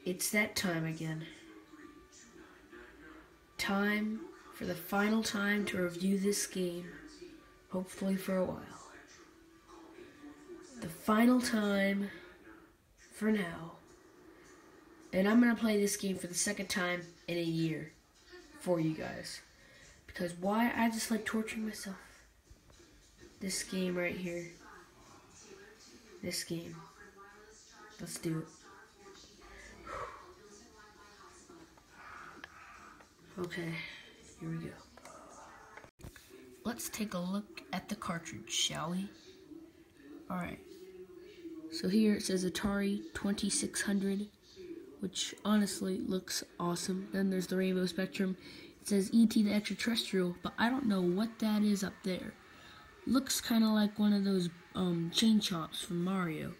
It's that time again. Time for the final time to review this game, hopefully for a while. The final time for now. And I'm going to play this game for the second time in a year for you guys. Because why? I just like torturing myself. This game right here. This game. Let's do it. Okay, here we go. Let's take a look at the cartridge, shall we? Alright. So here it says Atari 2600, which honestly looks awesome. Then there's the Rainbow Spectrum. It says E.T. the Extraterrestrial, but I don't know what that is up there. Looks kind of like one of those chain chomps from Mario.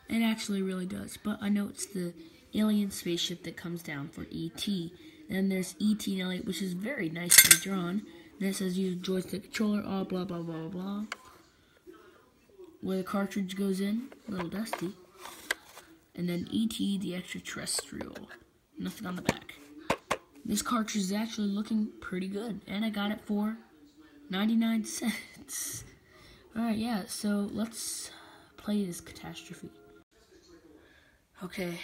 It actually really does, but I know it's the alien spaceship that comes down for E.T. Then there's E.T. and Elliot, which is very nicely drawn. Then it says use joystick controller, all blah blah blah blah blah. Where the cartridge goes in, a little dusty. And then E.T. the Extraterrestrial. Nothing on the back. This cartridge is actually looking pretty good, and I got it for 99 cents. Alright, yeah, so let's play this catastrophe. Okay.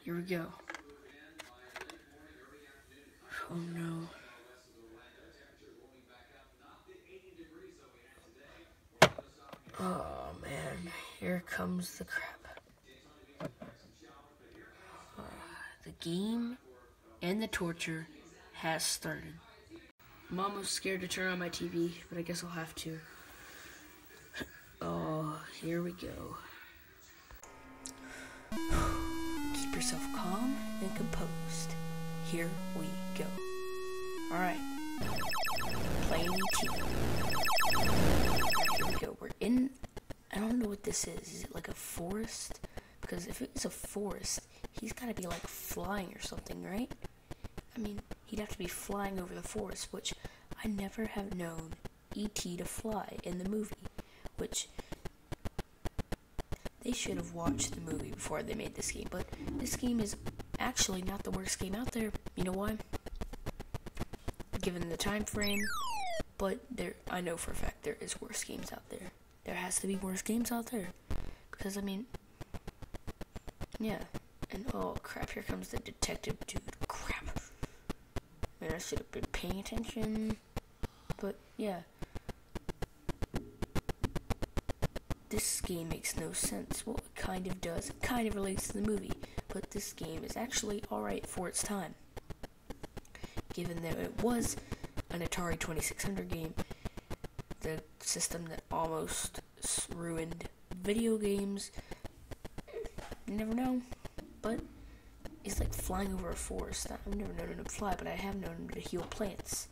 Here we go. Oh no. Oh man, here comes the crap. The game and the torture has started. I'm almost scared to turn on my TV, but I guess I'll have to. Oh, here we go. Keep yourself calm and composed. Here we go. Alright. Playing ET. Here we go. We're in... I don't know what this is. Is it like a forest? Because if it's a forest, he's gotta be like flying or something, right? I mean, he'd have to be flying over the forest, which I never have known E.T. to fly in the movie. Which... they should have watched the movie before they made this game. But this game is actually not the worst game out there. You know why? Given the time frame. But I know for a fact there is worse games out there. There has to be worse games out there. Because, I mean... yeah. And, oh, crap, here comes the detective dude. Crap. Man, I should have been paying attention. But, yeah. This game makes no sense. Well, it kind of does. It kind of relates to the movie. But this game is actually alright for its time. Given that it was an Atari 2600 game, the system that almost ruined video games, you never know, but it's like flying over a forest. I've never known him to fly, but I have known him to heal plants.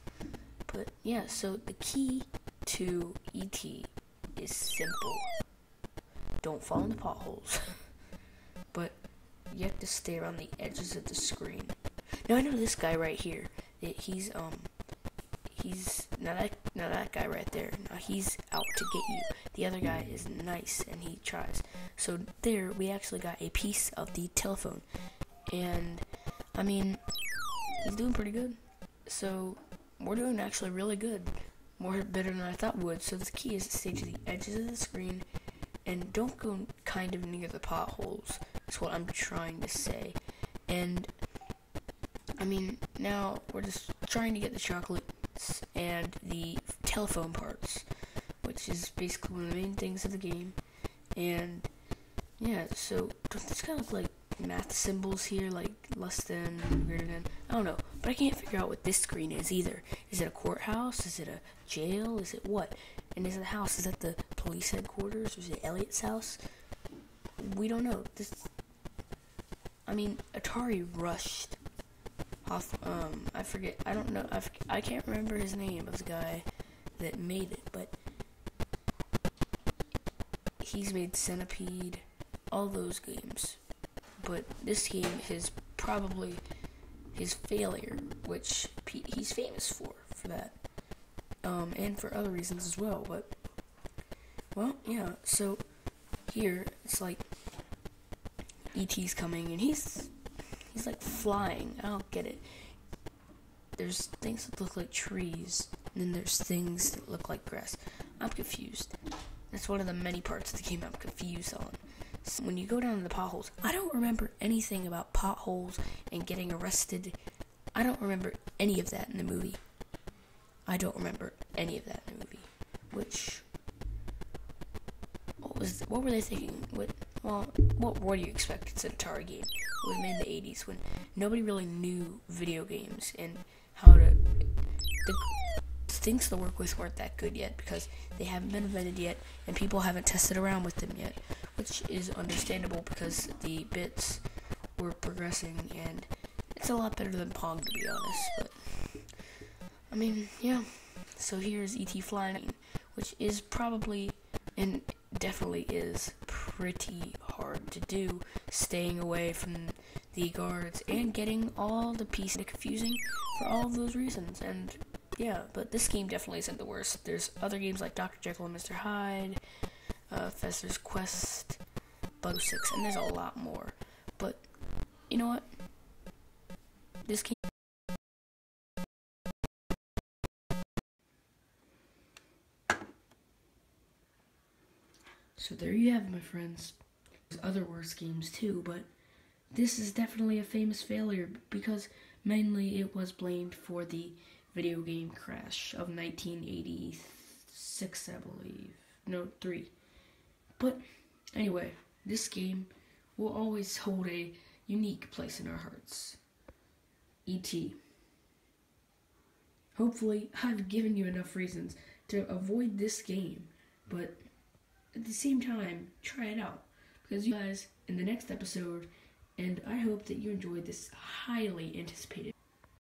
But yeah, so the key to E.T. is simple. Don't fall into potholes. But you have to stay around the edges of the screen. Now I know this guy right here. He's not that guy right there. Now he's out to get you. The other guy is nice and he tries. So there we actually got a piece of the telephone. And I mean, he's doing pretty good. So we're doing actually really good. Better than I thought we would. So the key is to stay to the edges of the screen and don't go kind of near the potholes. That's what I'm trying to say. And I mean, now we're just trying to get the chocolates and the telephone parts, which is basically one of the main things of the game. And yeah, so don't this kind of like math symbols here, like less than, greater than, I don't know, but I can't figure out what this screen is either. Is it a courthouse? Is it a jail? Is it what? And is it a house? Is that the police headquarters? Or is it Elliot's house? We don't know. I mean, Atari rushed off, I forget, I don't know, I can't remember his name of the guy that made it, but he's made Centipede, all those games. But this game is probably his failure, which he's famous for that. And for other reasons as well, but, well, yeah, so here, it's like, E.T.'s coming, and he's like flying. I don't get it. There's things that look like trees, and then there's things that look like grass. I'm confused. That's one of the many parts of the game I'm confused on. So when you go down to the potholes, I don't remember anything about potholes and getting arrested. I don't remember any of that in the movie. What were they thinking? What do you expect? It's an Atari game. It was made in the 80s when nobody really knew video games and how to... The things to work with weren't that good yet because they haven't been invented yet and people haven't tested around with them yet, which is understandable because the bits were progressing and it's a lot better than Pong, to be honest. But, I mean, yeah. So here's E.T. flying, which is probably, and definitely is, pretty hard to do, staying away from the guards and getting all the pieces confusing for all of those reasons. And yeah, but this game definitely isn't the worst. There's other games like Dr. Jekyll and Mr. Hyde, Fester's Quest, Bug 6, and there's a lot more. But you know what? This game. So there you have it, my friends. There's other worse games too, but this is definitely a famous failure because mainly it was blamed for the video game crash of 1986, I believe. No, 3. But anyway, this game will always hold a unique place in our hearts. E.T. Hopefully, I've given you enough reasons to avoid this game, but at the same time, try it out. Because you guys, in the next episode, and I hope that you enjoyed this highly anticipated